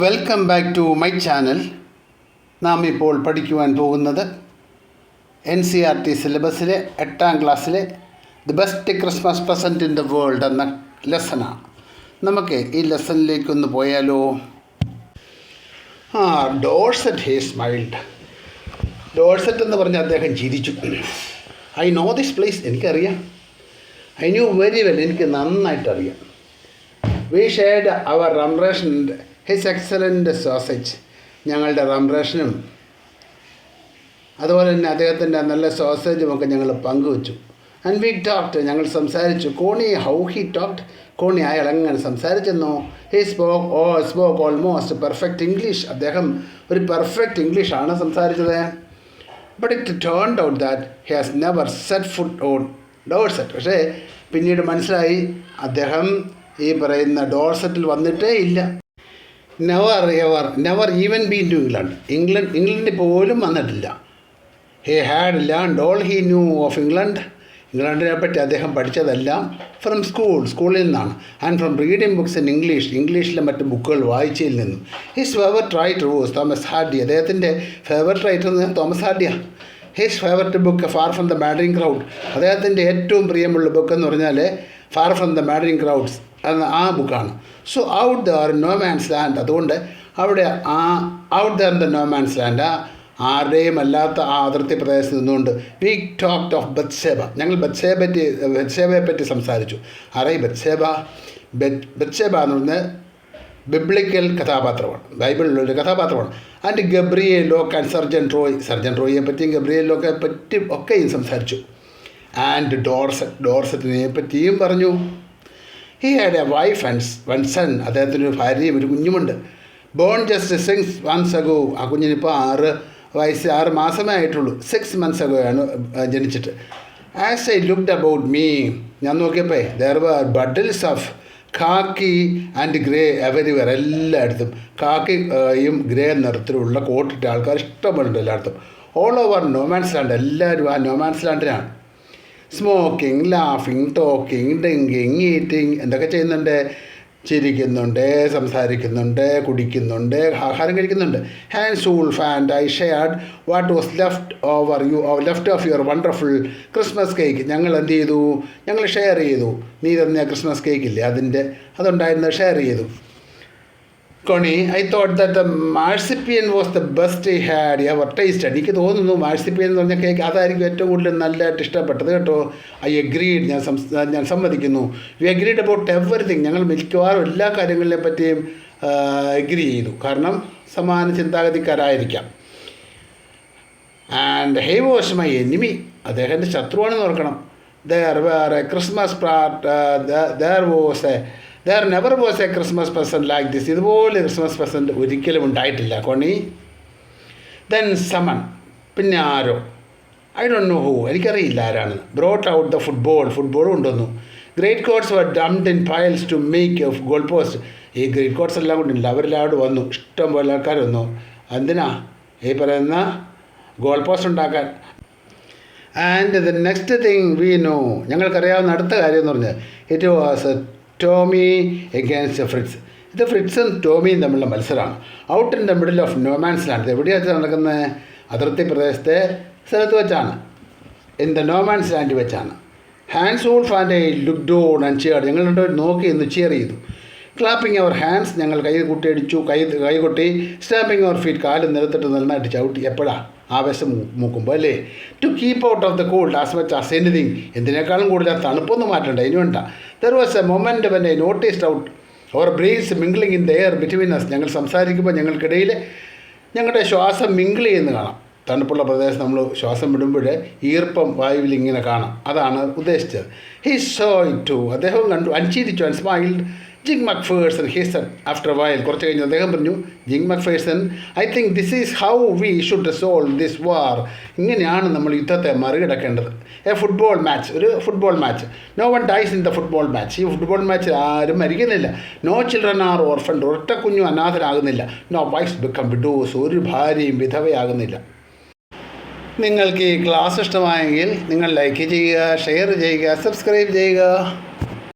Welcome back to my channel. നാം ഇപ്പോൾ പഠിക്കുവാൻ പോകുന്നത് NCERT സിലബസിലെ 8ാം ക്ലാസ്സിലെ the best Christmas present in the world എന്ന ലെസനാണ്. നമുക്ക് ഈ ലെസണിലേക്കൊന്ന് പോയാലോ. ഡോർസെറ്റ് ഹേ സ്മൈൽഡ്. ഡോർസെറ്റ് എന്ന് പറഞ്ഞാൽ അദ്ദേഹം ചിരിച്ചു. ഐ നോ ദിസ് പ്ലേസ്, എനിക്കറിയാം. ഐ ന്യൂ വെരി വെൽ, എനിക്ക് നന്നായിട്ടറിയാം. വി ഷെയർഡ് അവർ റംറേഷൻ ഹിസ് എക്സലൻ്റ് സോസേജ്. ഞങ്ങളുടെ റംറേഷനും അതുപോലെ തന്നെ അദ്ദേഹത്തിൻ്റെ നല്ല സോസേജും ഒക്കെ ഞങ്ങൾ പങ്കുവച്ചു. ആൻഡ് വി ടോക്ട്, ഞങ്ങൾ സംസാരിച്ചു. കോണി ഹൗ ഹി ടോക്ട്. കോണി അയാൾ എങ്ങനെ സംസാരിച്ചെന്നോ. He spoke almost perfect English. അദ്ദേഹം ഒരു പെർഫെക്റ്റ് ഇംഗ്ലീഷാണ് സംസാരിച്ചത്. But it turned out that he has never set foot on Dorset. പക്ഷേ പിന്നീട് മനസ്സിലായി അദ്ദേഹം ഈ പറയുന്ന ഡോർസെറ്റിൽ വന്നിട്ടേ ഇല്ല. നെവർ ഈവൻ ബീൻ ടു ഇംഗ്ലണ്ടിൽ പോലും വന്നിട്ടില്ല. He had learned all he knew of ഇംഗ്ലണ്ടിനെ പറ്റി അദ്ദേഹം പഠിച്ചതെല്ലാം ഫ്രം സ്കൂളിൽ നിന്നാണ്. And from reading books in ഇംഗ്ലീഷിലെ മറ്റ് ബുക്കുകൾ വായിച്ചതിൽ നിന്നും. His favourite writer was Thomas Hardy. അദ്ദേഹത്തിൻ്റെ ഫേവററ്റ് റൈറ്റർ തോമസ് ഹാർഡിയാണ്. His favourite book Far from the Madding Crowd. അദ്ദേഹത്തിൻ്റെ ഏറ്റവും പ്രിയമുള്ള ബുക്ക് എന്ന് പറഞ്ഞാൽ Far from the Madding Crowds എന്ന ആ ബുക്കാണ്. So out there no man's land. അതുകൊണ്ട് അവിടെ out there the no man's land, ആരുടെയും അല്ലാത്ത ആ അതിർത്തി പ്രദേശത്ത് നിന്നുകൊണ്ട് വി ടോക്ട് ഓഫ് ബത്ശേബ. ഞങ്ങൾ ബത്ശേബയെ പറ്റി സംസാരിച്ചു. ആരായി ബത്ശേബ? ബത്ശേബ എന്ന് പറഞ്ഞാൽ ബിബ്ലിക്കൽ കഥാപാത്രമാണ്, ബൈബിളിലൊരു കഥാപാത്രമാണ്. And Gabriel Locke and sergeant റോയിയെ പറ്റിയും ഗബ്രിയേൽ ലോക്കെ പറ്റി ഒക്കെയും സംസാരിച്ചു. ആൻഡ് ഡോർസെറ്റിനെ പറ്റിയും പറഞ്ഞു. He had a wife and one son. അദ്ദേഹത്തിനൊരു ഭാര്യയും ഒരു കുഞ്ഞുമുണ്ട്. Born just 6 months ago. ആ കുഞ്ഞിനിപ്പോൾ 6 മാസമേ ആയിട്ടുള്ളൂ. 6 months ago ആണ് ജനിച്ചിട്ട്. As I looked about me, ഞാൻ നോക്കിയപ്പോൾ there were huddles of khaki and grey everywhere. എല്ലായിടത്തും ഖാക്കിയും ഗ്രേ നിറത്തിലുള്ള കോട്ടിട്ട ആൾക്കാർ ഇഷ്ടപ്പെടുന്നുണ്ട് എല്ലായിടത്തും. All over no man's land. എല്ലാവരും ആ നോമാൻസ് ലാൻഡിനാണ്. സ്മോക്കിംഗ്, ലാഫിങ്, ടോക്കിംഗ്, ഡ്രിങ്കിങ്, ഈറ്റിംഗ് എന്തൊക്കെ ചെയ്യുന്നുണ്ട്. ചിരിക്കുന്നുണ്ട്, സംസാരിക്കുന്നുണ്ട്, കുടിക്കുന്നുണ്ട്, ആഹാരം കഴിക്കുന്നുണ്ട്. Hans Wolf and I shared what was left of your wonderful Christmas cake. ഞങ്ങൾ എന്ത് ചെയ്തു? ഞങ്ങൾ ഷെയർ ചെയ്തു. നീ തന്ന ക്രിസ്മസ് കേക്കില്ലേ, അതുണ്ടായിരുന്നത് ഷെയർ ചെയ്തു. Connie, I thought that the marzipan was the best I had ever tasted. എനിക്ക് തോന്നുന്നു മാഴ്സിപ്പിയൻ എന്ന് പറഞ്ഞ കേക്ക് അതായിരിക്കും ഏറ്റവും കൂടുതൽ നല്ലതായിട്ട് ഇഷ്ടപ്പെട്ടത് കേട്ടോ. ഐ അഗ്രീഡ്, ഞാൻ സമ്മതിക്കുന്നു. We agreed about everything. ഞങ്ങൾ മിക്കവാറും എല്ലാ കാര്യങ്ങളെ പറ്റിയും അഗ്രി ചെയ്തു. കാരണം സമാന ചിന്താഗതിക്കാരായിരിക്കാം. And he was my enemy. അദ്ദേഹത്തിൻ്റെ ശത്രുവാണെന്ന് ഓർക്കണം. There never was a Christmas present like this. ഇതുപോലെ ക്രിസ്മസ് പ്രസൻറ്റ് ഒരിക്കലും ഉണ്ടായിട്ടില്ല കോണി. ദെൻ സമൺ, പിന്നെ ആരോ, ഐ ഡോണ്ട് നോ ഹൂ, എനിക്കറിയില്ല ആരാണ്. ബ്രോട്ട് ഔട്ട് ദ ഫുട്ബോൾ കൊണ്ടുവന്നു. Greatcoats were dumped in piles to make goal post. ഈ greatcoats എല്ലാം കൊണ്ടില്ല, അവരെല്ലാവരും വന്നു, ഇഷ്ടം പോലെ ആൾക്കാർ വന്നു. എന്തിനാ? ഈ പറയുന്ന ഗോൾ പോസ്റ്റ് ഉണ്ടാക്കാൻ. And the next thing we knew, ഞങ്ങൾക്കറിയാവുന്ന അടുത്ത കാര്യം എന്ന് പറഞ്ഞാൽ it was Tommy against Fritz. ഇത് ഫ്രിറ്റ്സും ടോമിയും തമ്മിലുള്ള മത്സരമാണ്. Out in the middle of no man's land. എവിടെയാണ് നടക്കുന്നത്? അതിർത്തി പ്രദേശത്തെ സ്ഥലത്ത് വെച്ചാണ്, ഇൻ ദ നോമാൻസ് ലാൻഡ് വെച്ചാണ്. Hans Wolf and I look down and cheered. ഞങ്ങൾ രണ്ടുപേരും നോക്കി എന്ന് ചിയർ ചെയ്തു. ക്ലാപ്പിംഗ് അവർ ഹാൻഡ്സ്, ഞങ്ങൾ കൈ കൂട്ടിയടിച്ചു, കൈ കൊട്ടി. സ്റ്റാമ്പിങ് അവർ ഫീറ്റ്, കാല് നിലത്തിട്ട് നന്നായിട്ട് ചവിട്ടി. എപ്പോഴാണ്? ആവേശം മൂക്കുമ്പോൾ അല്ലേ. To keep out of the cold as much as anything. എന്തിനേക്കാളും കൂടുതൽ തണുപ്പൊന്നും മാറ്റണ്ട, ഇനി വേണ്ട. There was a moment when I noticed out our brains mingling in the air between us. ഞങ്ങൾ സംസാരിക്കുമ്പോൾ ഞങ്ങൾക്കിടയിൽ ഞങ്ങളുടെ ശ്വാസം മിംഗിൾ ചെയ്യുന്ന കാണാം. തണുപ്പുള്ള പ്രദേശത്ത് നമ്മൾ ശ്വാസം വിടുമ്പോൾ ഈർപ്പം വായുവിൽ ഇങ്ങനെ കാണാം. അതാണ് ഉദ്ദേശിച്ചത്. He saw it too. അദ്ദേഹം കണ്ടു. അഞ്ചിരിച്ചു. And smiled. Jim Macpherson he said after a while. കുറച്ച് കഴിഞ്ഞ് അദ്ദേഹം പറഞ്ഞു, Jim Macpherson, I think this is how we should resolve this war. ഇങ്ങനെയാണ് നമ്മൾ യുദ്ധത്തെ മറികടക്കേണ്ടത്. ഒരു football match. No one dies in the football match. ഈ ഫുട്ബോൾ മാച്ച് ആരും മരിക്കുന്നില്ല. No children are orphaned. ഒറ്റ കുഞ്ഞും അനാഥരാകുന്നില്ല. No wives become widows. ഒരു ഭാര്യയും വിധവയാകുന്നില്ല. നിങ്ങൾക്ക് ഈ ക്ലാസ് ഇഷ്ടമായെങ്കിൽ നിങ്ങൾ ലൈക്ക് ചെയ്യുക, ഷെയർ ചെയ്യുക, സബ്സ്ക്രൈബ് ചെയ്യുക.